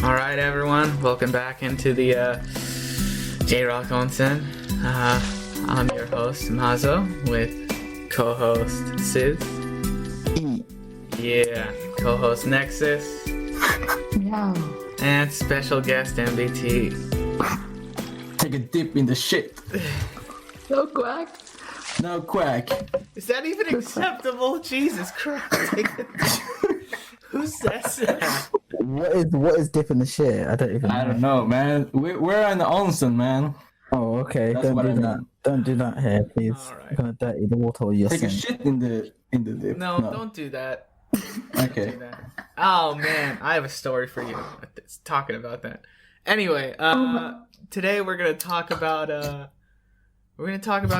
Alright everyone, welcome back into the JROCK Onsen. I'm your host Mazo with co-host Sid. Yeah, co-host Nexus. Yeah. And special guest MBT. Take a dip in the shit. No quack. No quack. Is that even acceptable? Jesus Christ. Who says that? What is dip in the shit? I don't know, man. We're in the onsen, man. Oh, okay. That's Don't what do I that. mean. Don't do that here, please. Alright. You're gonna dirty the water with your Take a sink. shit in the dip. No, don't do that. Okay. Do that. Oh man, I have a story for you. Talking about that. Anyway, today we're gonna talk about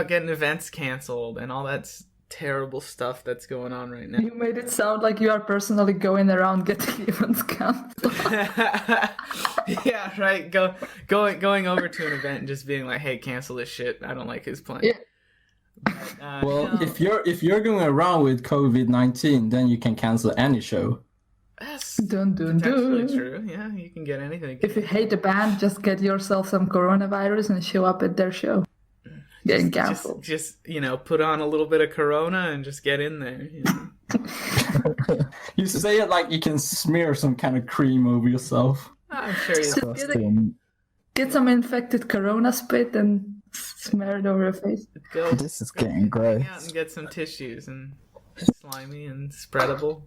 getting events canceled and all that terrible stuff that's going on right now. You made it sound like you are personally going around getting events canceled. Yeah, right. Going over to an event and just being like, "Hey, cancel this shit. I don't like his plan." Yeah. But, Well, no, if you're going around with COVID-19, then you can cancel any show. that's Dun, dun, potentially dun. true. Yeah, you can get anything. If you hate a band, just get yourself some coronavirus and show up at their show. Getting canceled. Just put on a little bit of Corona and just get in there. You know? You say it like you can smear some kind of cream over yourself. I'm sure you. Disgusting. Get some infected corona spit and smear it over your face. Go. This is getting Hang gross. out and get some tissues and slimy and spreadable.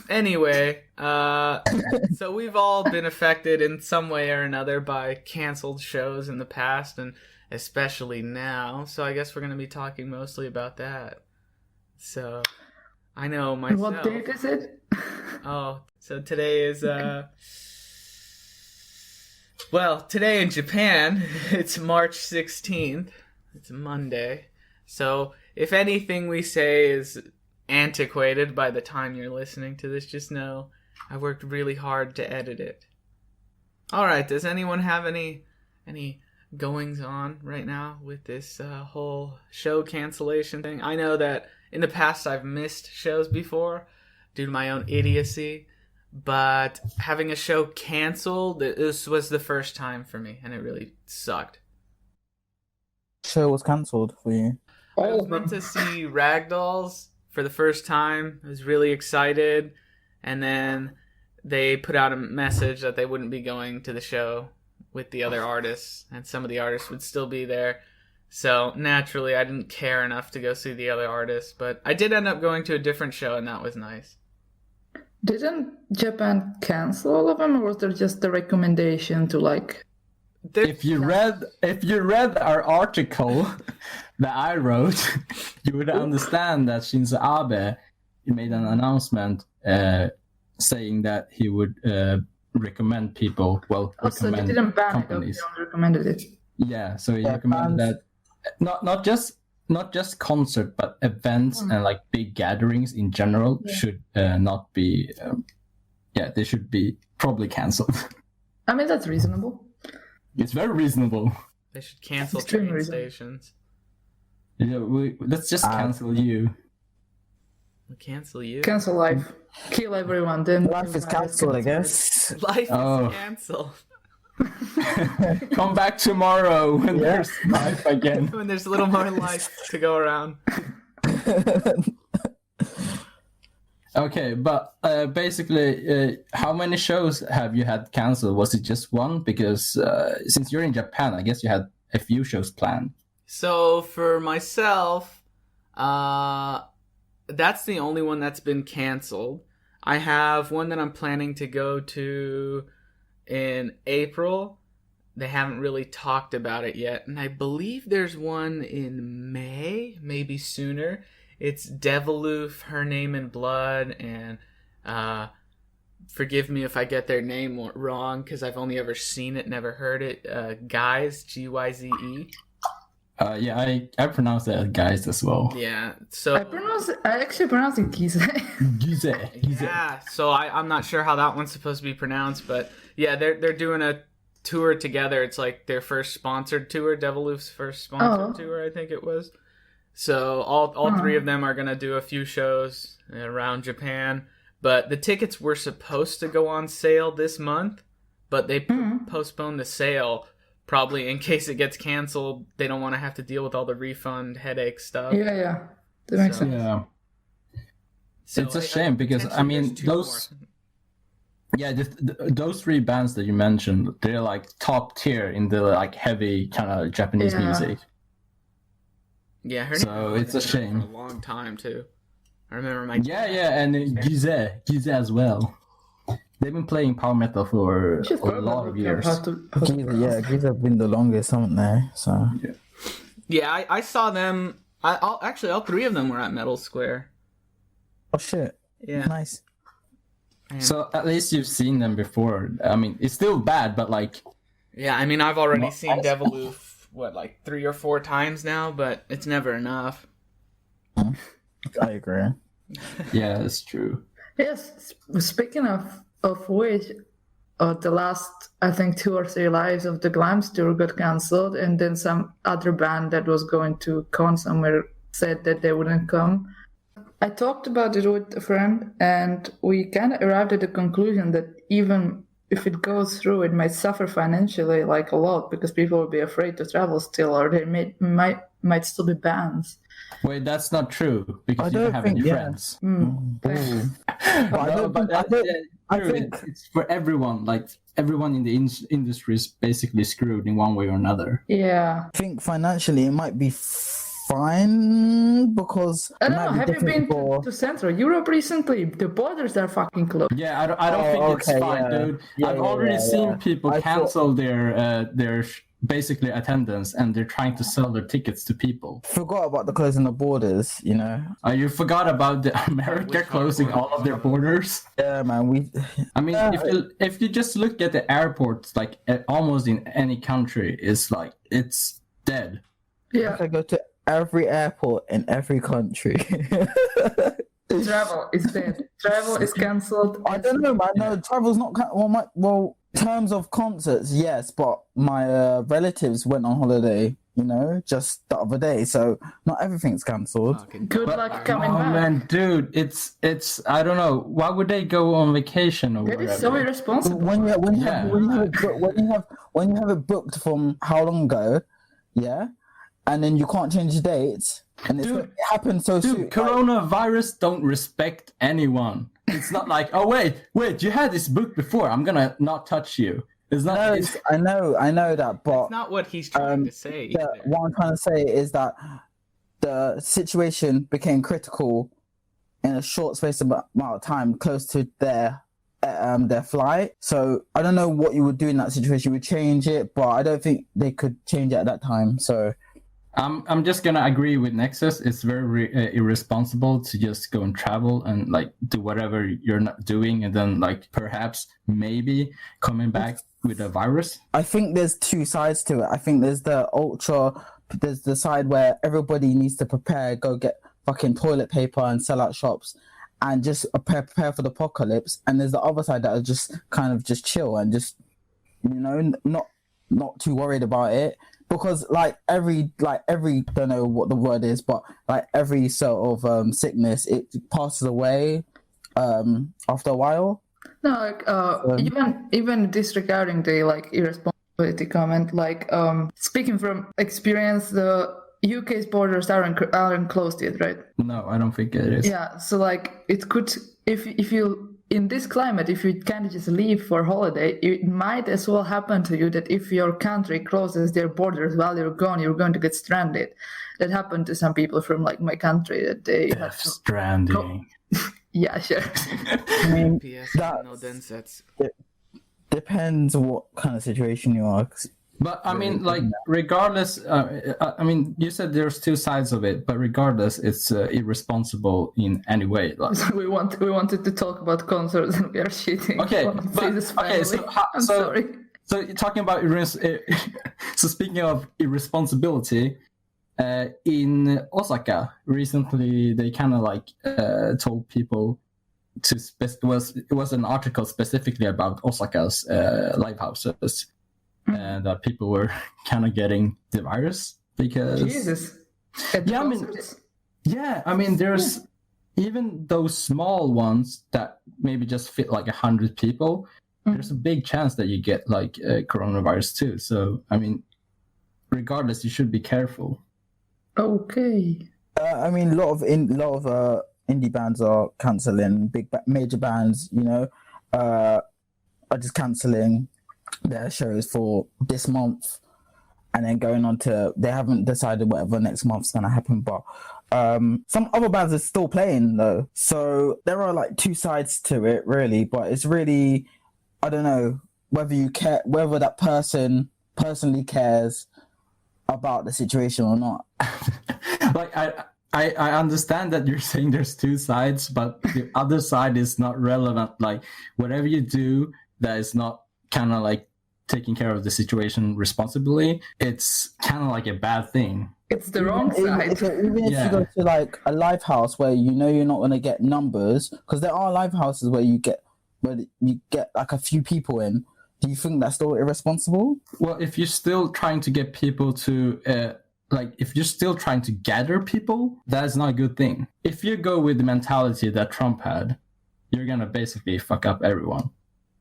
Anyway, so we've all been affected in some way or another by canceled shows in the past and especially now. So I guess we're going to be talking mostly about that. So I know myself. What date is it? Oh, so today is well, today in Japan, it's March 16th. It's Monday. So if anything we say is antiquated by the time you're listening to this, just know I worked really hard to edit it. Alright, does anyone have any goings on right now with this whole show cancellation thing? I know that in the past I've missed shows before due to my own idiocy, but having a show canceled, this was the first time for me, and it really sucked. Show was cancelled for you. I was meant to see Ragdolls for the first time. I was really excited, and then they put out a message that they wouldn't be going to the show with the other artists, and some of the artists would still be there. So naturally, I didn't care enough to go see the other artists, but I did end up going to a different show, and that was nice. Didn't Japan cancel all of them, or was there just the recommendation to like? If you read our article that I wrote, you would understand that Shinzo Abe made an announcement saying that he would recommend people. Well, Also, you recommend didn't ban companies. it, you only recommended it. Yeah, so he Yeah, recommended bands. that not just concert, but events and like big gatherings in general should not be. They should be probably cancelled. I mean, that's reasonable. It's very reasonable. They should cancel Extremely train reasonable. stations. Let's just cancel you. We cancel you. Cancel life. Kill everyone. Then Life is cancelled, I guess. Life Oh. is canceled. Come back tomorrow when there's life again. When there's a little more life to go around. Okay, but basically, how many shows have you had canceled? Was it just one? Because since you're in Japan, I guess you had a few shows planned. So for myself, that's the only one that's been canceled. I have one that I'm planning to go to in April. They haven't really talked about it yet. And I believe there's one in May, maybe sooner. It's Deviloof, Her Name in Blood, and forgive me if I get their name wrong because I've only ever seen it, never heard it. Guys, G-Y-Z-E. I pronounce that as guys as well. Yeah, so I actually pronounce it Gize. Gize. yeah, so I'm not sure how that one's supposed to be pronounced, but yeah, they're doing a tour together. It's like their first sponsored tour, Deviloof's first sponsored tour, I think it was. So all three of them are gonna do a few shows around Japan. But the tickets were supposed to go on sale this month, but they postponed the sale probably in case it gets canceled. They don't want to have to deal with all the refund headache stuff. Yeah. That makes sense. Yeah. So It's a shame because I mean those. Yeah, those three bands that you mentioned, they're like top tier in the like heavy kind of Japanese music. Yeah, her so it's a shame. For a long time too. I remember my and Gize as well. They've been playing power metal for a lot of years. Gize have been the longest, haven't they? So yeah, I saw them. All three of them were at Metal Square. Oh shit! Yeah, nice. So at least you've seen them before. I mean, it's still bad, but like... Yeah, I mean, I've already seen Deviloof, like 3 or 4 times now, but it's never enough. I agree. Yeah, it's true. Yes, speaking of which, the last, I think, 2 or 3 lives of the Glams tour got cancelled, and then some other band that was going to con somewhere said that they wouldn't come. I talked about it with a friend, and we kind of arrived at the conclusion that even if it goes through, it might suffer financially like a lot because people will be afraid to travel still, or there might still be bans. Wait, that's not true because you don't have any friends. I think it's for everyone. Like everyone in the industry is basically screwed in one way or another. Yeah, I think financially it might be fine because I don't know. Have you been to Central Europe recently? The borders are fucking closed. Yeah, I don't think it's fine, dude. I've already seen people cancel their basically attendance, and they're trying to sell their tickets to people. Forgot about the closing the borders, you know. You forgot about America closing all of their borders. Yeah, man. I mean, if you just look at the airports, like almost in any country, it's dead. Yeah, I go to every airport in every country. Travel is dead. Travel is cancelled. I don't know, man. No, travel's not. In terms of concerts, yes, but my relatives went on holiday, you know, just the other day, so not everything's cancelled. Good luck coming back. Man, dude, it's. I don't know. Why would they go on vacation or That whatever? is so irresponsible. When you have it booked from how long ago, yeah, and then you can't change the dates, and it happened so soon. Coronavirus don't respect anyone. It's not like, oh wait, you had this book before. I'm gonna not touch you. It's not. No, I know that, but that's not what he's trying to say. What I'm trying to say is that the situation became critical in a short space amount of time, close to their flight. So I don't know what you would do in that situation. You would change it, but I don't think they could change it at that time. So. I'm just gonna agree with Nexus. It's very irresponsible to just go and travel and like do whatever you're not doing, and then like perhaps maybe coming back with a virus. I think there's 2 sides to it. I think there's there's the side where everybody needs to prepare, go get fucking toilet paper and sell out shops, and just prepare for the apocalypse. And there's the other side that are just kind of just chill and just, you know, not too worried about it. Because every don't know what the word is, but like every sort of sickness, it passes away after a while. No, even disregarding the irresponsibility comment, speaking from experience, the UK's borders aren't closed yet, right? No, I don't think it is. Yeah, so it could, if you in this climate, if you can't just leave for holiday, it might as well happen to you that if your country closes their borders while you're gone, you're going to get stranded. That happened to some people from my country that they had to... Stranding. Yeah, sure. I mean, it depends what kind of situation you are. But I mean, regardless, I mean, you said there's 2 sides of it, but regardless, it's irresponsible in any way. So we wanted to talk about concerts, and we are shitting. Sorry. So talking about so speaking of irresponsibility, in Osaka recently, they kind of told people to it was an article specifically about Osaka's live houses. And people were kind of getting the virus because... Jesus. at the Yeah, I mean, concerts. Yeah, I mean, there's even those small ones that maybe just fit like 100 people. There's a big chance that you get like coronavirus too. So, I mean, regardless, you should be careful. Okay. I mean, a lot of indie bands are cancelling. Major bands, are just cancelling their shows for this month, and then going on to, they haven't decided whatever next month's gonna happen. But some other bands are still playing though. So there are like two sides to it, really. But it's really, I don't know whether you care, whether that person personally cares about the situation or not. Like I understand that you're saying there's two sides, but the other side is not relevant. Like whatever you do that is not kind of like taking care of the situation responsibly, it's kind of like a bad thing. It's the wrong side. Even if you go to like a live house where you know you're not going to get numbers, because there are live houses where you get like a few people in. Do you think that's still irresponsible? Well, if you're still trying to get people to if you're still trying to gather people, that is not a good thing. If you go with the mentality that Trump had, you're gonna basically fuck up everyone.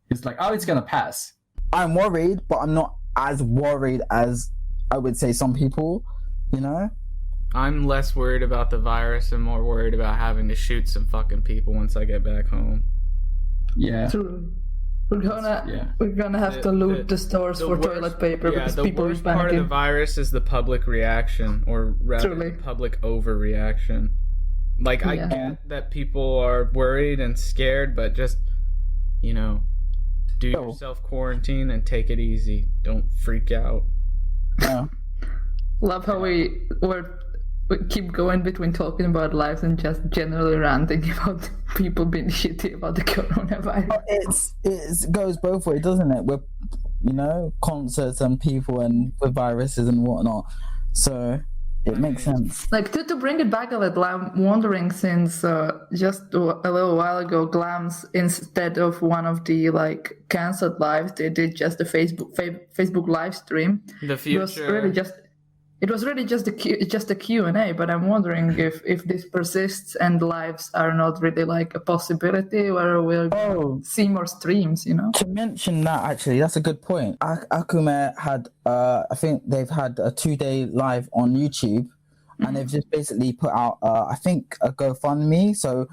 It's like, oh, it's gonna pass. I'm worried, but I'm not as worried as I would say some people, I'm less worried about the virus and more worried about having to shoot some fucking people once I get back home. Yeah. True. We're gonna have to loot the stores for toilet paper because people are panicking. The worst part of the virus is the public reaction, or rather, the public overreaction. Like, I get that people are worried and scared, but just, do your self-quarantine and take it easy. Don't freak out. Yeah. Love how we keep going between talking about lives and just generally ranting about people being shitty about the coronavirus. It goes both ways, doesn't it? With concerts and people and with viruses and whatnot. So it makes sense. Like to bring it back a little, I'm wondering, since just a little while ago, Glams, instead of one of the like cancelled lives, they did just a Facebook live stream. The future. It was really just a Q&A, but I'm wondering if this persists and lives are not really like a possibility, where we'll see more streams, To mention that, actually, that's a good point. Akume had, I think they've had a 2-day live on YouTube, and they've just basically put out, I think, a GoFundMe, so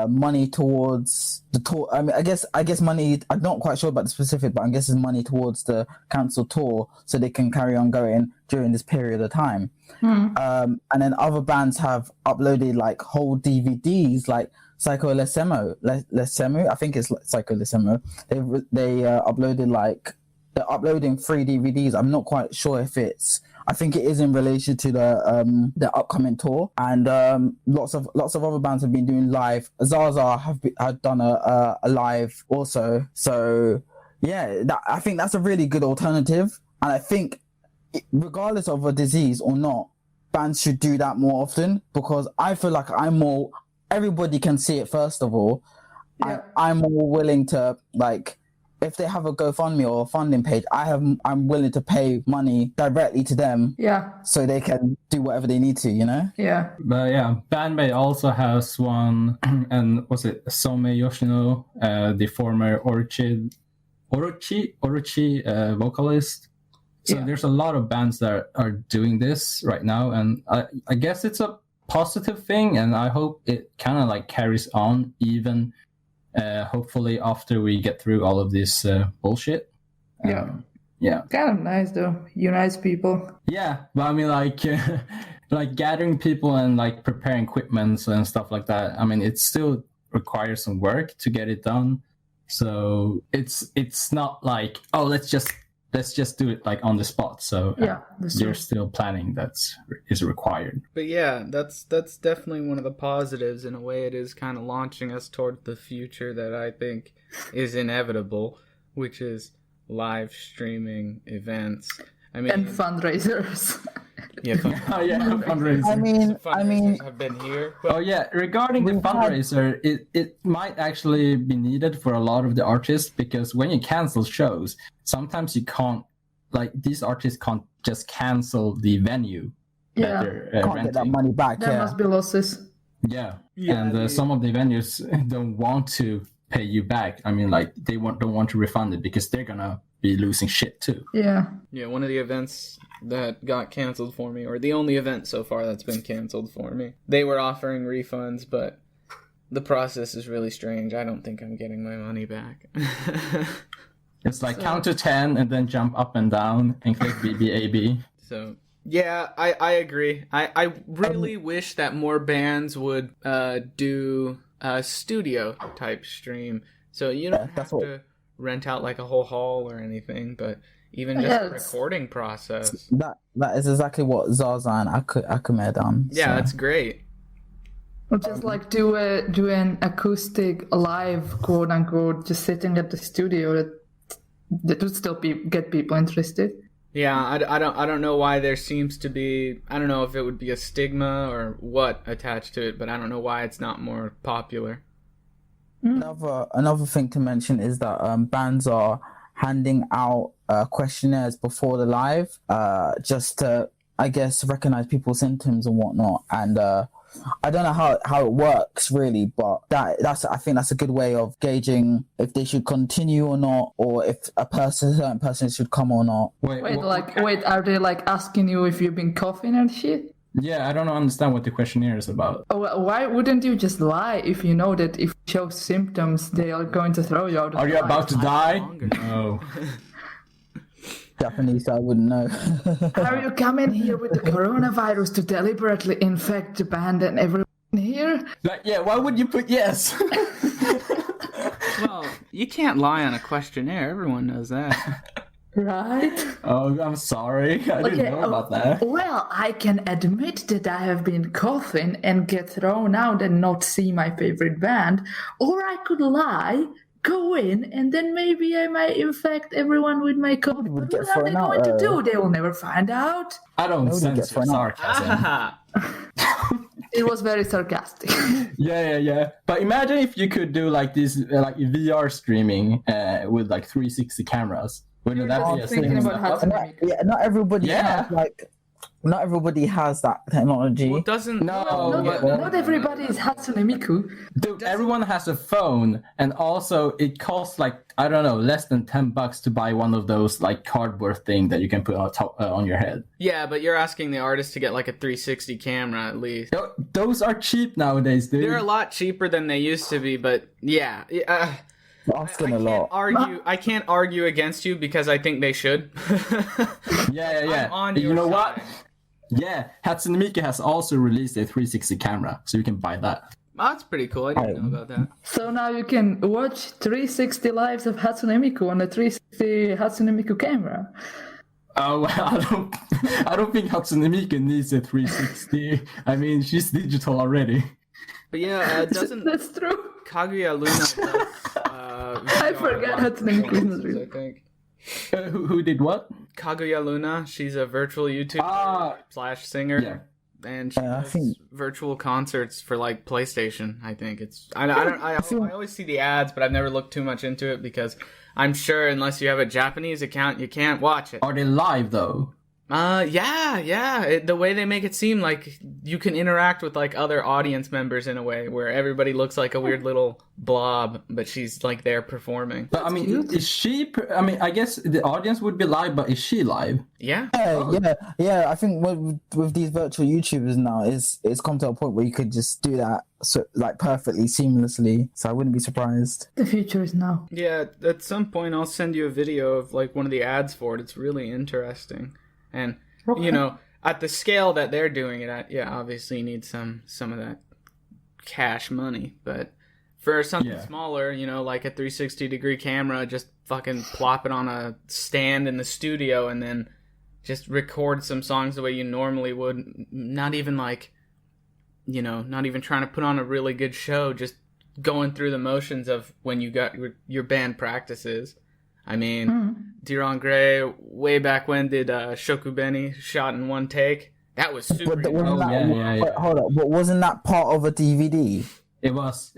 money towards the tour. I mean, I guess money, I'm not quite sure about the specific, but I guess it's money towards the cancelled tour so they can carry on going during this period of time. And then other bands have uploaded like whole DVDs, like Psycho Lesemo, I think it's Psycho Lesemo. They uploaded they're uploading 3 DVDs. I'm not quite sure if I think it is in relation to the upcoming tour, and lots of other bands have been doing live. Zaza have done a live also. So yeah, I think that's a really good alternative, and I think regardless of a disease or not, bands should do that more often, because I feel like everybody can see it first of all. Yeah. I'm more willing to, like, if they have a GoFundMe or a funding page, I'm willing to pay money directly to them. Yeah. So they can do whatever they need to, Yeah. But yeah, band-maid also has one, and was it Some Yoshino, the former Orochi vocalist. So there's a lot of bands that are doing this right now, and I guess it's a positive thing, and I hope it kind of like carries on even hopefully after we get through all of this bullshit. Yeah. Kind of nice though. Unites people. Yeah, but I mean, like like gathering people and like preparing equipment and stuff like that. I mean, it still requires some work to get it done. So it's not like, oh, let's just do it like on the spot. So there's still planning that is required. But yeah, that's definitely one of the positives. In a way, it is kind of launching us toward the future that I think is inevitable, which is live streaming events. I mean, and fundraisers. Fundraisers. I mean, have been here. Oh yeah, regarding the fundraiser, it might actually be needed for a lot of the artists, because when you cancel shows, sometimes you can't, like, these artists can't just cancel the venue. Yeah. they're Can't renting. get that money back. There Yeah. must be losses. Yeah, Yeah, and some of the venues don't want to pay you back. I mean, like they don't want to refund it because they're gonna be losing shit too. Yeah. Yeah, one of the events that got canceled for me, or the only event so far that's been canceled for me, they were offering refunds, but the process is really strange. I don't think I'm getting my money back. It's like count to 10 and then jump up and down and click BBAB. So yeah, I agree. I really wish that more bands would do a studio type stream, so you don't have to rent out like a whole hall or anything, but even just the recording process. That is exactly what Zaza and Akame done. Yeah, that's great. Or just like do an acoustic live, quote unquote, just sitting at the studio. That would still get people interested. Yeah, I don't know why there seems to be, I don't know if it would be a stigma or what attached to it, but I don't know why it's not more popular. Another thing to mention is that bands are handing out questionnaires before the live, just to, I guess, recognize people's symptoms and whatnot. And I don't know how it works really, but I think that's a good way of gauging if they should continue or not, or if a certain person should come or not. Wait, are they like asking you if you've been coughing and shit? Yeah, I don't understand what the questionnaire is about. Oh, why wouldn't you just lie if you know that if you show symptoms, they are going to throw you out of Are you life? about to die? No. Japanese, I wouldn't know. Are you coming here with the coronavirus to deliberately infect the band and everyone here? Like, yeah, why would you put yes? Well, you can't lie on a questionnaire. Everyone knows that. Right? Oh, I'm sorry. I didn't know about that. Well, I can admit that I have been coughing and get thrown out and not see my favorite band, or I could lie, go in, and then maybe I might infect everyone with my cough. What are they going to do? They will never find out. I don't sense your sarcasm. It was very sarcastic. Yeah. But imagine if you could do like this, like VR streaming with like 360 cameras. Wouldn't that be a thinking thing? about Not everybody not everybody has that technology. Well, doesn't Not everybody is Hatsune Miku. Dude, everyone has a phone, and also it costs like, I don't know, less than $10 to buy one of those like cardboard thing that you can put on top on your head. Yeah, but you're asking the artist to get like a 360 camera at least. Those are cheap nowadays, dude. They're a lot cheaper than they used to be, but yeah. Asking a lot. I can't argue against you because I think they should. Yeah. I'm on You your know side. what? Yeah, Hatsune Miku has also released a 360 camera, so you can buy that. Oh, that's pretty cool. I didn't know about that. So now you can watch 360 lives of Hatsune Miku on a 360 Hatsune Miku camera. Oh, well, I don't think Hatsune Miku needs a 360. I mean, she's digital already. But yeah, doesn't That's true. Kaguya Luna I forgot Hatsune Miku is not real. I think. Who did what? Kaguya Luna, she's a virtual YouTuber / singer. Yeah. And she does virtual concerts for like PlayStation. I think it's. I always see the ads, but I've never looked too much into it because I'm sure unless you have a Japanese account, you can't watch it. Are they live though? Yeah. The way they make it seem like you can interact with like other audience members in a way where everybody looks like a weird little blob, but she's like there performing. But I mean, is she? I mean, I guess the audience would be live, but is she live? Yeah. Yeah. I think with these virtual YouTubers now, it's come to a point where you could just do that like perfectly, seamlessly. So I wouldn't be surprised. The future is now. Yeah. At some point, I'll send you a video of like one of the ads for it. It's really interesting. And, you know, at the scale that they're doing it at, yeah, obviously you need some of that cash money. But for something smaller, you know, like a 360-degree camera, just fucking plop it on a stand in the studio and then just record some songs the way you normally would. Not even like, you know, not even trying to put on a really good show, just going through the motions of when you got your band practices. I mean, Diron Gray, way back when did Shokubeni shot in one take. That was super. But hold up, but wasn't that part of a DVD? It was.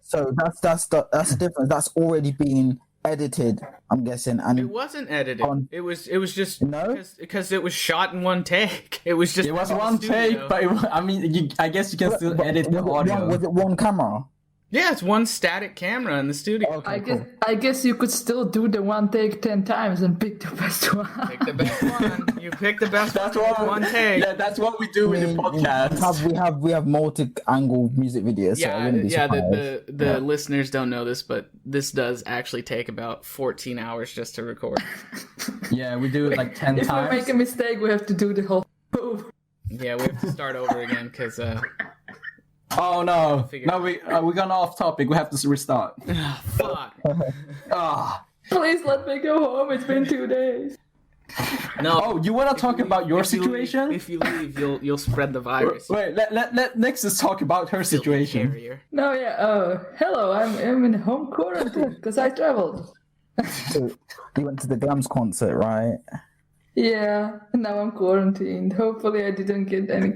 So that's the difference. That's already been edited, I'm guessing, and It wasn't edited. On- It was just No? because it was shot in one take. It was just It was in the one take, studio. but I mean, I guess you can still edit the audio. Was it one camera? Yeah, it's one static camera in the studio. Okay, I guess you could still do the one take 10 times and pick the best one. Pick the best one. You pick the best That's one. what One take. Yeah, that's what we do in the podcast. We have multi-angle music videos. So I Yeah, wouldn't be yeah. surprised. The listeners don't know this, but this does actually take about 14 hours just to record. Yeah, we do it like 10 If we times. make a mistake, we have to do the whole move. Yeah, we have to start over again because Oh no, Figure no, we're gone off topic. We have to restart. fuck. Ah, Please let me go home. It's been 2 days. No. oh, you want to talk about your if you leave- situation? If you leave, you'll spread the virus. Wait, let next is talk about her Filthy situation. carrier. No, yeah. Hello. I'm in home quarantine because I traveled. So, you went to the Glams concert, right? Yeah. Now I'm quarantined. Hopefully, I didn't get any.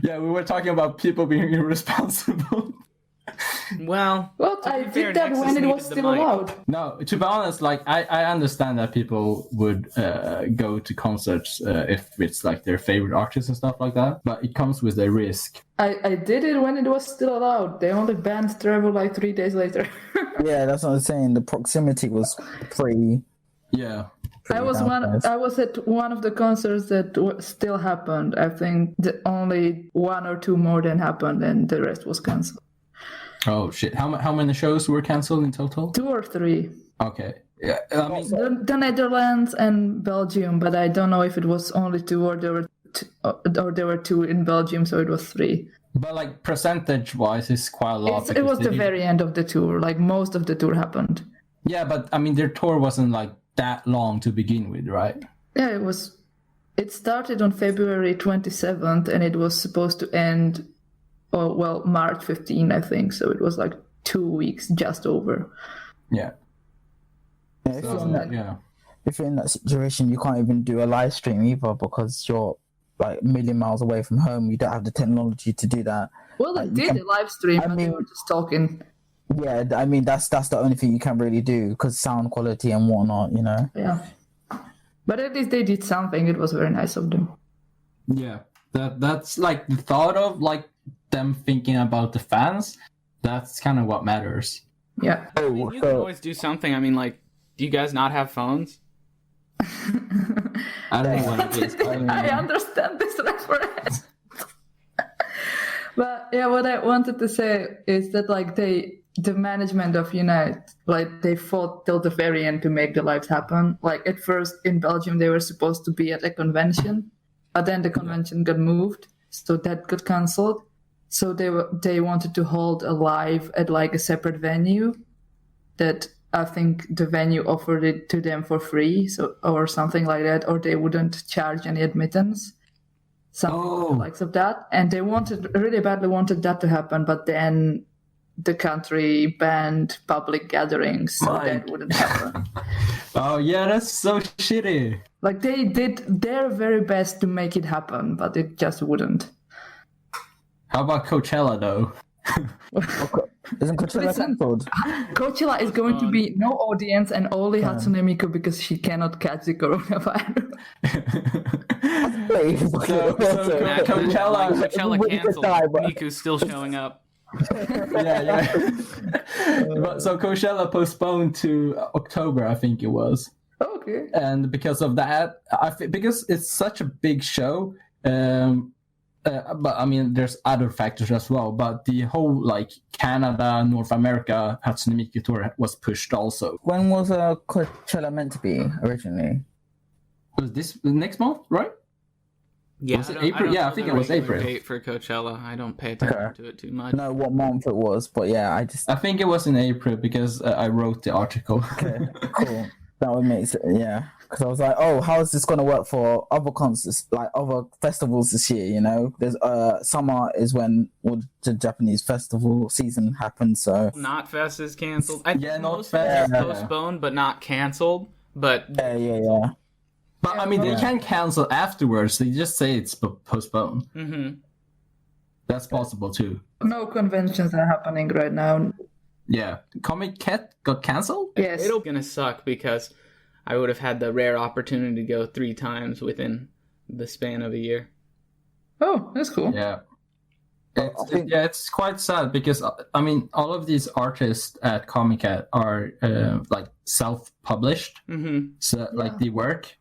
Yeah, we were talking about people being irresponsible. Well, Well, to I be fair, did that Nexus when it needed was the still mic. allowed. No, to be honest, like I understand that people would go to concerts if it's like their favorite artists and stuff like that, but it comes with a risk. I did it when it was still allowed. They only banned travel like 3 days later. Yeah, that's what I'm saying. The proximity was pretty. Yeah. I was at one of the concerts that still happened. I think only 1 or 2 more than happened, and the rest was cancelled. Oh shit! How many shows were canceled in total? 2 or 3. Okay. Yeah. I mean, The Netherlands and Belgium, but I don't know if it was only 2 or there were 2 in Belgium, so it was 3. but like percentage-wise, it's quite a lot. It because was the they- very end of the tour. Like most of the tour happened. Yeah, but I mean, their tour wasn't like that long to begin with, right? Yeah, it was. It started on February 27th, and it was supposed to end, March 15, I think. So it was like 2 weeks, just over. Yeah. Yeah, Yeah. if you're in that situation, you can't even do a live stream either because you're like a million miles away from home. You don't have the technology to do that. Well, they you did can- a live stream, I but they mean- were just talking. Yeah, I mean that's the only thing you can really do because sound quality and whatnot, you know. Yeah. But at least they did something. It was very nice of them. Yeah. That's like the thought of like them thinking about the fans. That's kind of what matters. Yeah. I mean, you can always do something. I mean, like, do you guys not have phones? I don't know what it is. I understand this reference. But yeah, what I wanted to say is that like the management of Unite, like they fought till the very end to make the lives happen. Like at first in Belgium they were supposed to be at a convention, but then the convention got moved, so that got cancelled. So they wanted to hold a live at like a separate venue that I think the venue offered it to them for free, so or something like that, or they wouldn't charge any admittance. Something Oh. the likes of that. And they really badly wanted that to happen, but then the country banned public gatherings, so Right. that wouldn't happen. Oh yeah, that's so shitty. Like they did their very best to make it happen, but it just wouldn't. How about Coachella though? Isn't Coachella Listen. cancelled? Coachella is going to be no audience and only Hatsune Miku because she cannot catch the coronavirus. Coachella- Coachella canceled. Miku's still showing up. Yeah. But, so Coachella postponed to October, I think it was. Okay. And because of that, because it's such a big show, but I mean, there's other factors as well. But the whole like Canada, North America Hatsune Miku tour was pushed also. When was Coachella meant to be originally? Was this next month, right? Yeah, Was it I don't- April? don't Yeah, I know think the it was regular April. Date for Coachella. I don't pay attention Okay. to it too much. No, what month it was, but yeah, I think it was in April because I wrote the article. Okay, cool. That would make sense. Yeah, because I was like, oh, how is this going to work for other concerts, like other festivals this year? You know, there's summer is when all the Japanese festival season happens. So Not Fest is canceled. I think Yeah, Not most Fest is Fest. postponed, but not canceled. But yeah. But I mean, they can cancel afterwards. They just say it's postponed. mhm. That's possible too. No conventions are happening right now. Yeah, Comic Cat got cancelled. Yes. It'll gonna suck because I would have had the rare opportunity to go 3 times within the span of a year. Oh, that's cool. Yeah. I think- It's quite sad because I mean all of these artists at Comic Cat are like self-published, so like they work.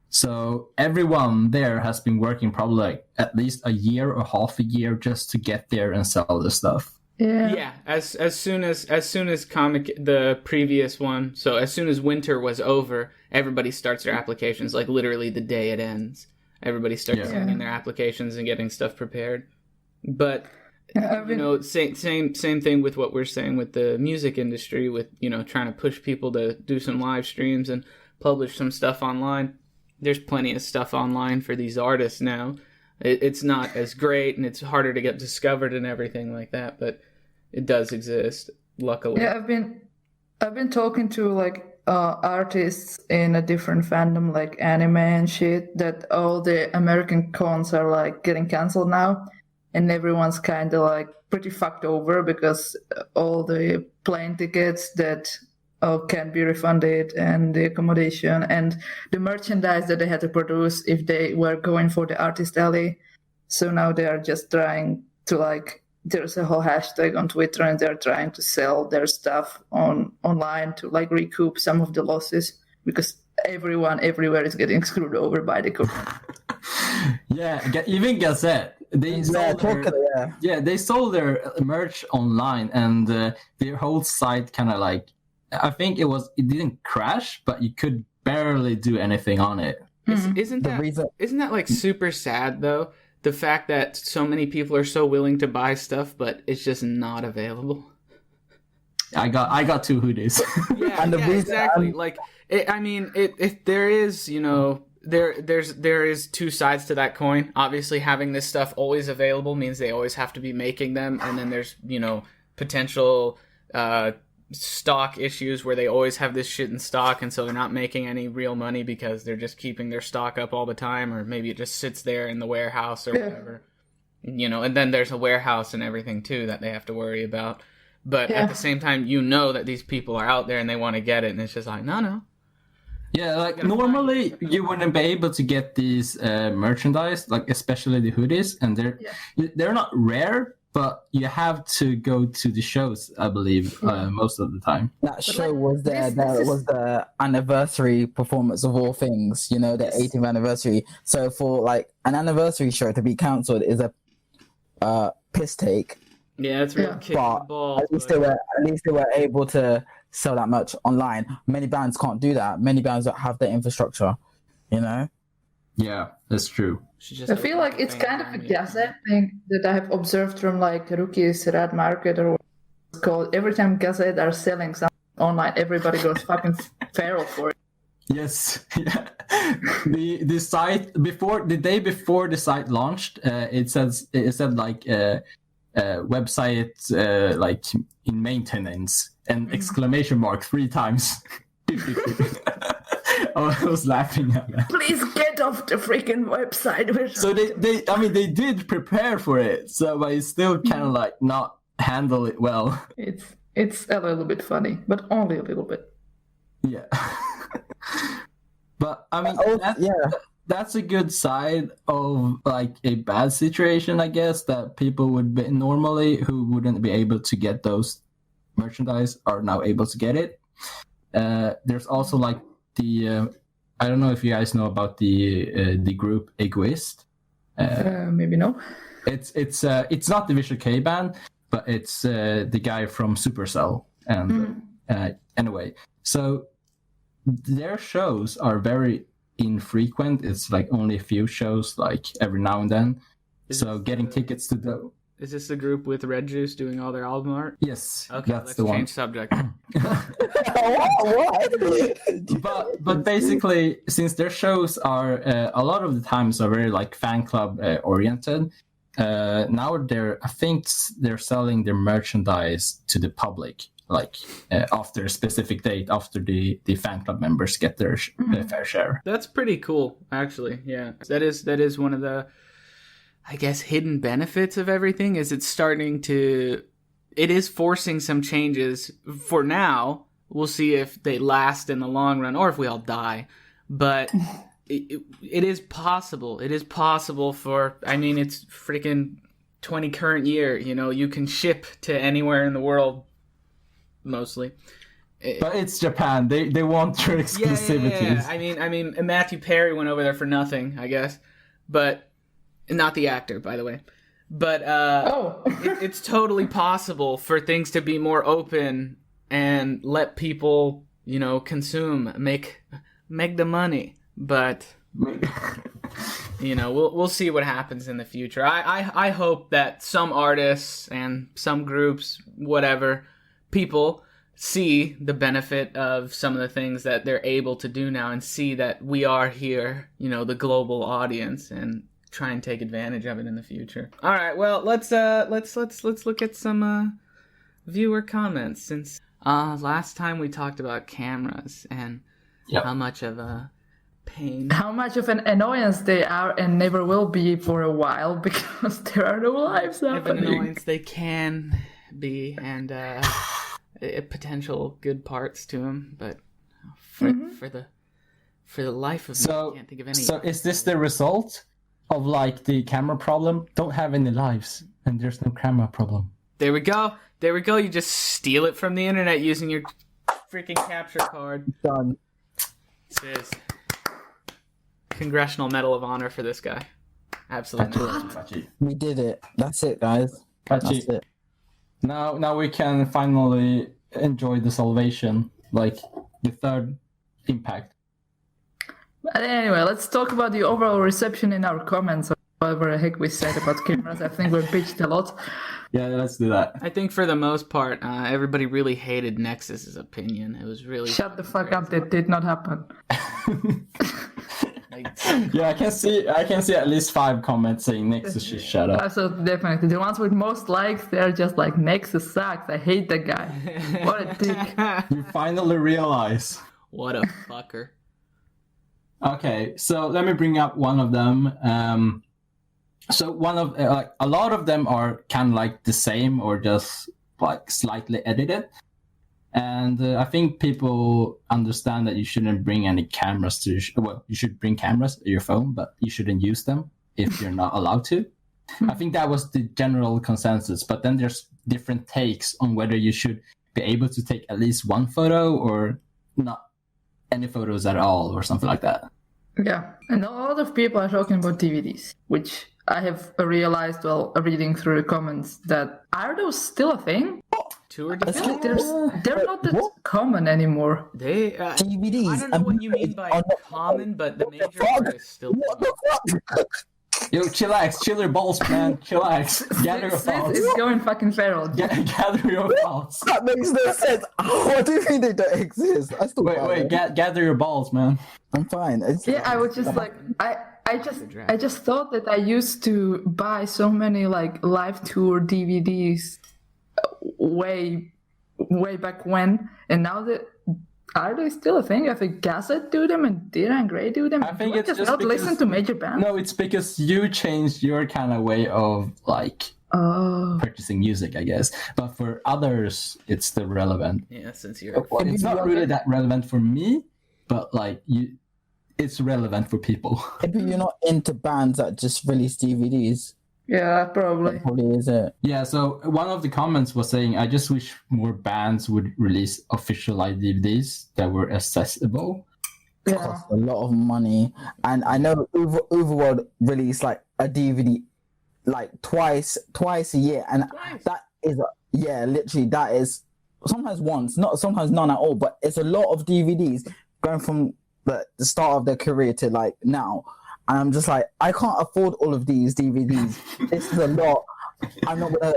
So everyone there has been working probably like at least a year or half a year just to get there and sell the stuff. Yeah. Yeah, as soon as the previous one, so as soon as winter was over, everybody starts their applications like literally the day it ends. Everybody starts Yeah. sending in their applications and getting stuff prepared. But you know, same thing with what we're saying with the music industry, with, you know, trying to push people to do some live streams and publish some stuff online. There's plenty of stuff online for these artists now. It's not as great and it's harder to get discovered and everything like that, but it does exist, luckily. Yeah, I've been talking to like artists in a different fandom, like anime and shit, that all the American cons are like getting canceled now, and everyone's kind of like pretty fucked over because all the plane tickets that can be refunded, and the accommodation and the merchandise that they had to produce if they were going for the artist alley. So now they are just trying to like, there's a whole hashtag on Twitter and they're trying to sell their stuff online to like recoup some of the losses, because everyone everywhere is getting screwed over by the COVID. Yeah, even Gazette. They sold their merch online, and their whole site kind of like, I think it didn't crash, but you could barely do anything on it. Isn't that like super sad though? The fact that so many people are so willing to buy stuff, but it's just not available. I got 2 hoodies. Yeah, And the reason exactly. Like, if there is, you know, there is 2 sides to that coin. Obviously, having this stuff always available means they always have to be making them, and then there's, you know, potential stock issues where they always have this shit in stock, and so they're not making any real money because they're just keeping their stock up all the time, or maybe it just sits there in the warehouse or whatever. You know, and then there's a warehouse and everything too that they have to worry about. But at the same time, you know that these people are out there and they want to get it, and it's just like, no. Yeah, like normally you wouldn't be able to get these merchandise, like especially the hoodies, and they're not rare, but you have to go to the shows, I believe, most of the time. That show was was the anniversary performance of all things, you know, the 18th anniversary. So for like an anniversary show to be cancelled is a piss take. Yeah, it's really kicking the ball. At least they were able to sell that much online. Many bands can't do that. Many bands don't have the infrastructure, you know? Yeah, that's true. I feel like it's kind of a Gazette thing that I have observed from like Rookie's Red Market, or what it's called. Every time Gazette are selling something online, everybody goes fucking feral for it. Yes, yeah. The site the day before the site launched, it said like website like in maintenance and exclamation mark 3 times. I was laughing at that. Please get off the freaking website. So they did prepare for it, so but it's still kind of like not handle it well. It's a little bit funny, but only a little bit. Yeah. But I mean, that's a good side of like a bad situation, I guess, that people would be normally who wouldn't be able to get those merchandise are now able to get it. There's also like the I don't know if you guys know about the group Egoist. Maybe no. It's not the Visual-kei band, but it's the guy from Supercell. And anyway, so their shows are very infrequent. It's like only a few shows, like every now and then. So getting tickets to the... Is this the group with Red Juice doing all their album art? Yes, Okay, that's let's the one. change subject. But basically, since their shows are a lot of the times are very like fan club oriented, now I think they're selling their merchandise to the public, like after a specific date, after the fan club members get their fair share. That's pretty cool, actually. Yeah, that is one of the, I guess, hidden benefits of everything. Is it's starting to it is forcing some changes for now. We'll see if they last in the long run or if we all die. But it is possible. It is possible for, I mean, it's freaking 20 current year. You know, you can ship to anywhere in the world, mostly. But it's Japan. They want their exclusivities. Yeah. I mean, Matthew Perry went over there for nothing, I guess. But, not the actor, by the way. But it's totally possible for things to be more open and let people, you know, consume, make the money. But you know, we'll see what happens in the future. I hope that some artists and some groups, whatever, people see the benefit of some of the things that they're able to do now and see that we are here, you know, the global audience, and try and take advantage of it in the future. All right, well, let's look at some viewer comments, since last time we talked about cameras and how much of a pain, how much of an annoyance they are and never will be for a while, because there are no lives happening. Of an annoyance they can be, and potential good parts to them, but for the life of me, I can't think of any. So is this the result of like the camera problem? Don't have any lives, and there's no camera problem. There we go. You just steal it from the internet using your freaking capture card. Done. This is Congressional Medal of Honor for this guy. Absolutely. We did it. That's it, guys. That's it. Now we can finally enjoy the salvation, like the third impact. But anyway, let's talk about the overall reception in our comments, or whatever the heck we said about cameras. I think we bitched a lot. Yeah, let's do that. I think for the most part, everybody really hated Nexus's opinion. It was really... Shut the fuck up, that did not happen. Yeah, I can see at least 5 comments saying Nexus should shut up. So definitely, the ones with most likes, they're just like, Nexus sucks, I hate that guy. What a dick. You finally realize. What a fucker. Okay, so let me bring up one of them. So one of a lot of them are kind of like the same or just like slightly edited. And I think people understand that you shouldn't bring any cameras to... Well, you should bring cameras to your phone, but you shouldn't use them if you're not allowed to. I think that was the general consensus. But then there's different takes on whether you should be able to take at least one photo or not any photos at all or something like that. Yeah, and a lot of people are talking about DVDs, which I have realized while reading through the comments that are those still a thing? Tour I feel like they're not that common anymore. They DVDs. I don't know what you mean by common, but the major artists still. What the fuck? Yo, chillax, chill your balls, man. Chillax. Gather your thoughts. It's going fucking feral. Gather your thoughts. That makes no sense. What do you mean they don't exist? I still Wait, gather your balls, man. I'm fine. I was just like, I just thought that I used to buy so many like live tour DVDs way back when, and now that are they still a thing? I think Gazette do them and Dira and Grey do them. I think it's just not because, listen to major bands. No, it's because you changed your kind of way of like purchasing music, I guess. But for others, it's still relevant. Yeah, since you're. It's not really that relevant for me, but like it's relevant for people. Maybe you're not into bands that just release DVDs. Yeah, probably. That probably is it. Yeah, so one of the comments was saying, I just wish more bands would release official live DVDs that were accessible. It costs a lot of money. And I know Overworld released like a DVD like twice a year. And that is, literally that is sometimes once, not sometimes none at all, but it's a lot of DVDs going from the start of their career to like now. And I'm just like, I can't afford all of these DVDs. This is a lot. I'm not gonna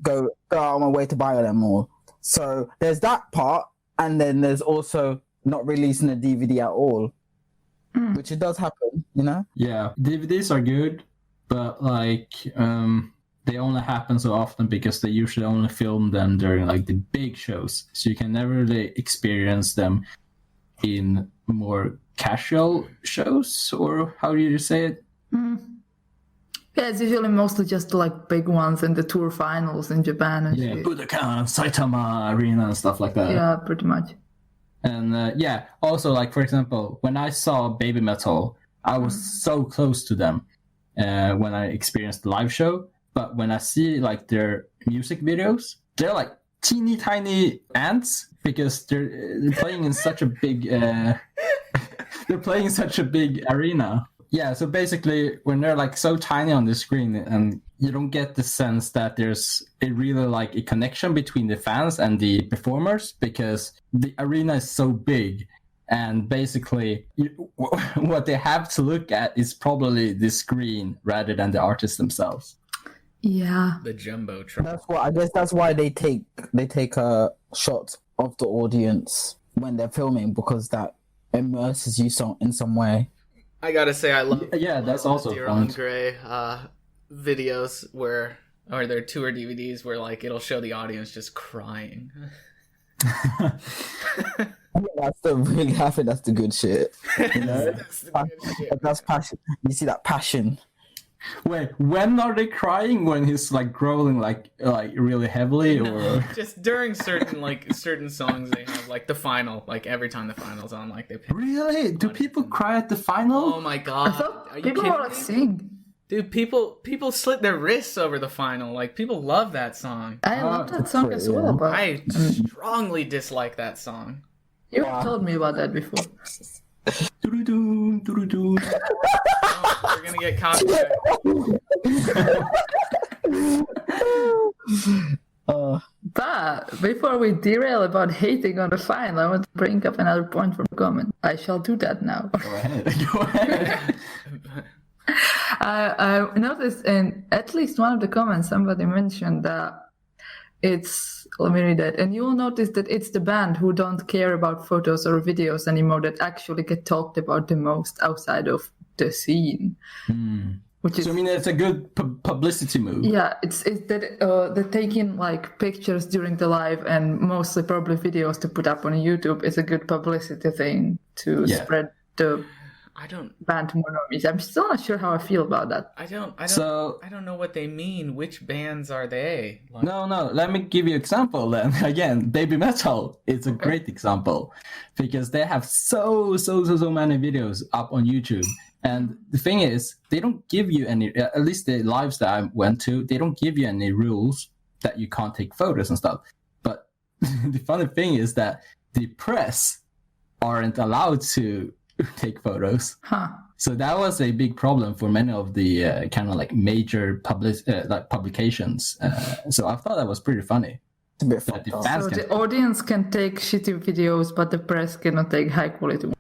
go out on my way to buy them all. So there's that part, and then there's also not releasing a DVD at all, which it does happen, you know. Yeah, DVDs are good, but like they only happen so often because they usually only film them during like the big shows, so you can never really experience them in more casual shows, or how do you say it? Yeah, it's usually mostly just like big ones in the tour finals in Japan and Yeah, shit. Budokan, Saitama Arena and stuff like that. Yeah, pretty much. And also like for example, when I saw Baby Metal, I was so close to them when I experienced the live show. But when I see like their music videos, they're like teeny tiny ants because they're playing in such a big they're playing in such a big arena. Yeah, so basically when they're like so tiny on the screen and you don't get the sense that there's really like a connection between the fans and the performers because the arena is so big. And basically, what they have to look at is probably the screen rather than the artists themselves. Yeah. The jumbotron. That's why I guess that's why they take a shot of the audience when they're filming because that immerses you in some way. I gotta say, I love that's also Dear fun. Andre videos or their tour DVDs where like it'll show the audience just crying. I think that's the good shit. You know? That's the good shit. That's passion. You see that passion. Wait, when are they crying? When he's like growling like really heavily, or Just during certain songs they have like the final, like every time the final's on, like they pick. really? Do people cry at the final? Oh my I god! thought Are you people kidding were like me? sing. Dude, people slit their wrists over the final. Like people love that song. I love that song as pretty, well, yeah. but I strongly dislike that song. you told me about that before. Doo-doo-doo, doo-doo-doo. Oh, we're gonna get copyright. But before we derail about hating on the final, I want to bring up another point from the comment. I shall do that now. Go ahead. Go ahead. I noticed in at least one of the comments somebody mentioned that it's, let me read it, and you will notice that it's the band who don't care about photos or videos anymore that actually get talked about the most outside of the scene. Which is, So I mean, it's a good publicity move. yeah, it's that the taking like pictures during the live and mostly probably videos to put up on YouTube is a good publicity thing to Yeah. spread the I don't band more normies. I'm still not sure how I feel about that. I don't So know what they mean. Which bands are they? Like, no, let me give you an example then. Again, Baby Metal is a great example because they have so many videos up on YouTube. And the thing is, they don't give you any, at least the lives that I went to, they don't give you any rules that you can't take photos and stuff. But the funny thing is that the press aren't allowed to take photos. Huh. So that was a big problem for many of the kind of like major publications. So I thought that was pretty funny. It's a bit That fucked the up. fans So can, the audience can take shitty videos, but the press cannot take high quality ones.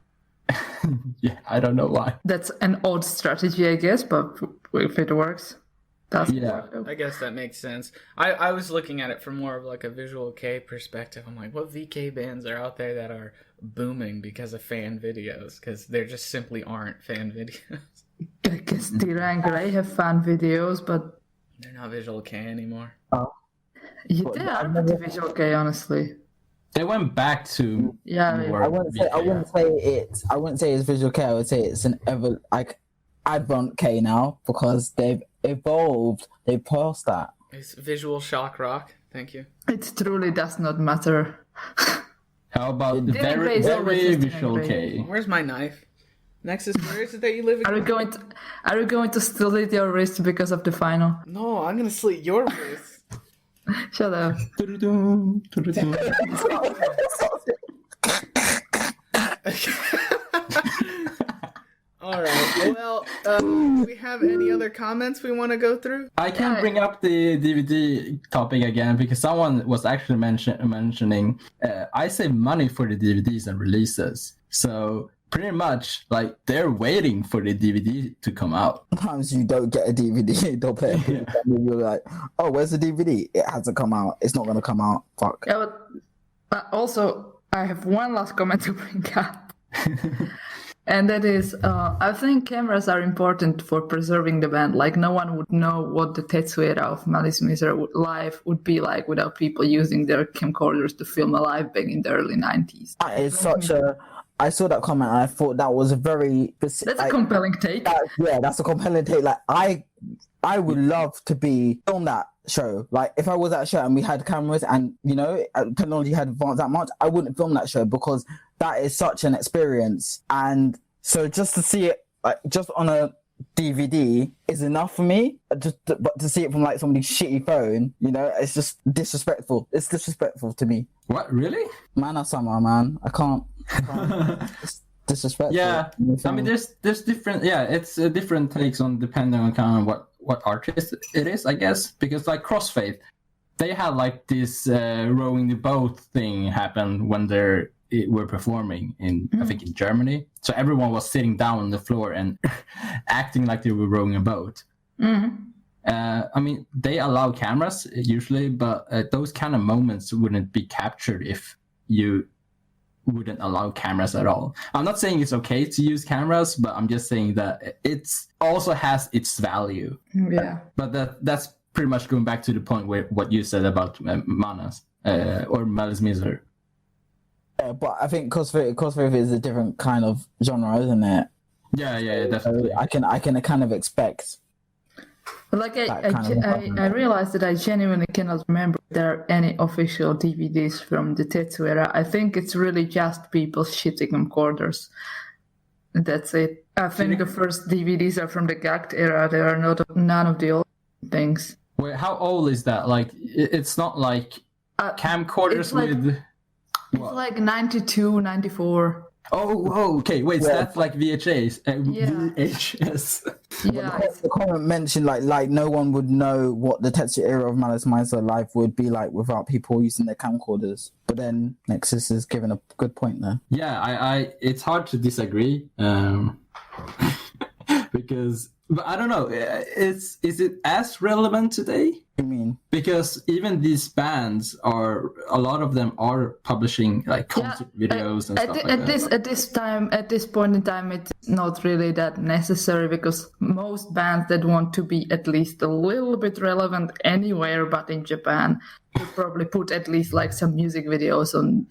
yeah, I don't know why. That's an odd strategy, I guess, but if it works, that's Yeah. I guess that makes sense. I was looking at it from more of like a Visual-kei perspective. I'm like, what VK bands are out there that are booming because of fan videos? Because there just simply aren't fan videos. I guess Tira and Grey have fan videos, but They're not Visual-kei anymore. yeah, they are pretty Visual-kei, honestly. They went back to Yeah, more I wouldn't say it's Visual-kei. I would say it's an Advent-kei now because they've evolved. They passed that. It's Visual Shock Rock. Thank you. it truly does not matter. how about the Dylan very Gray's always very just Dylan Visual-kei? Where's my knife? Nexus, where is it that you live Are again? you going to slit your wrist because of the final? No, I'm gonna slit your wrist. Shut up. Doo-doo-doo, doo-doo-doo. All right. Well, do we have any other comments we want to go through? I can bring up the DVD topic again because someone was actually mentioning I save money for the DVDs and releases. So pretty much like they're waiting for the DVD to come out. Sometimes you don't get a DVD, don't play it. And you're like, oh, where's the DVD? It hasn't come out. It's not going to come out. Fuck. Yeah, but also, I have one last comment to bring up. And that is, I think cameras are important for preserving the band. Like, no one would know what the Tetsuya of Malice Miser live would be like without people using their camcorders to film a live back in the early 90s. That is such a I saw that comment and I thought that was a very... That's a compelling take. That's a compelling take. Like, I would love to film that show. Like, if I was at a show and we had cameras and, you know, technology had advanced that much, I wouldn't film that show because that is such an experience. And so just to see it, like, just on a DVD is enough for me. But to see it from, like, somebody's shitty phone, you know, it's just disrespectful. It's disrespectful to me. What, really? Man, man. I can't. It's disrespectful. Yeah, I mean, there's different. Yeah, it's different takes on depending on kind of what artist it is, I guess. Because like Crossfade, they had like this rowing the boat thing happen when they were performing in I think in Germany. So everyone was sitting down on the floor and acting like they were rowing a boat. I mean, they allow cameras usually, but those kind of moments wouldn't be captured if you wouldn't allow cameras at all. I'm not saying it's okay to use cameras, but I'm just saying that it's also has its value. Yeah. But that's pretty much going back to the point where what you said about Manas or Malice Miser. Yeah, but I think cosplay is a different kind of genre, isn't it? Yeah, definitely. I can kind of expect. Like I realized that I genuinely cannot remember if there are any official DVDs from the Tetsu era. I think it's really just people shitting on quarters. That's it. I think the first DVDs are from the Gact era. There are none of the old things. Wait, how old is that? Like, it's not like camcorders with... It's like 92, 94. Oh, okay. Wait, so that's like VHS. Yeah. VHS. Yeah. The comment mentioned like no one would know what the Tetsu era of Malice Miser life would be like without people using their camcorders. But then Nexus is given a good point there. Yeah, I it's hard to disagree. Because, but I don't know. Is it as relevant today? I mean, because even these bands a lot of them are publishing like concert videos and stuff like that. At this point in time, it's not really that necessary because most bands that want to be at least a little bit relevant anywhere but in Japan would probably put at least like some music videos on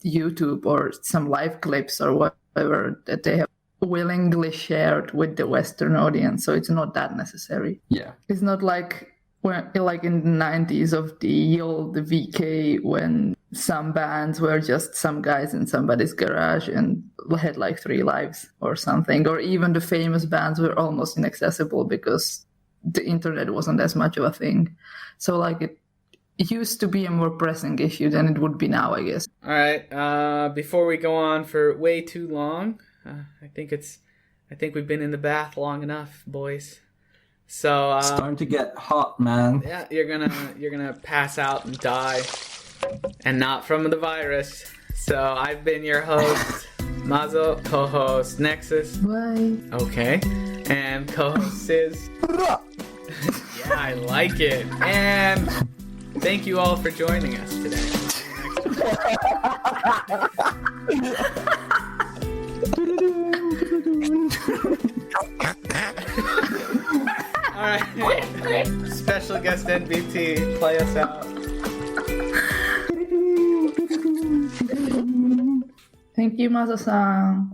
YouTube or some live clips or whatever that they have willingly shared with the Western audience, so it's not that necessary. Yeah, it's not like when, like in the 90s of the old VK, when some bands were just some guys in somebody's garage and had like 3 lives or something, or even the famous bands were almost inaccessible because the internet wasn't as much of a thing. So like it used to be a more pressing issue than it would be now, I guess. All right, before we go on for way too long, I think we've been in the bath long enough, boys. So it's starting to get hot, man. Yeah, you're gonna pass out and die, and not from the virus. So I've been your host, Mazo, co-host Nexus. Bye. Okay, and co-host Sis. Yeah, I like it. And thank you all for joining us today. Alright, special guest NBT, play us out. Thank you, Mazo-san.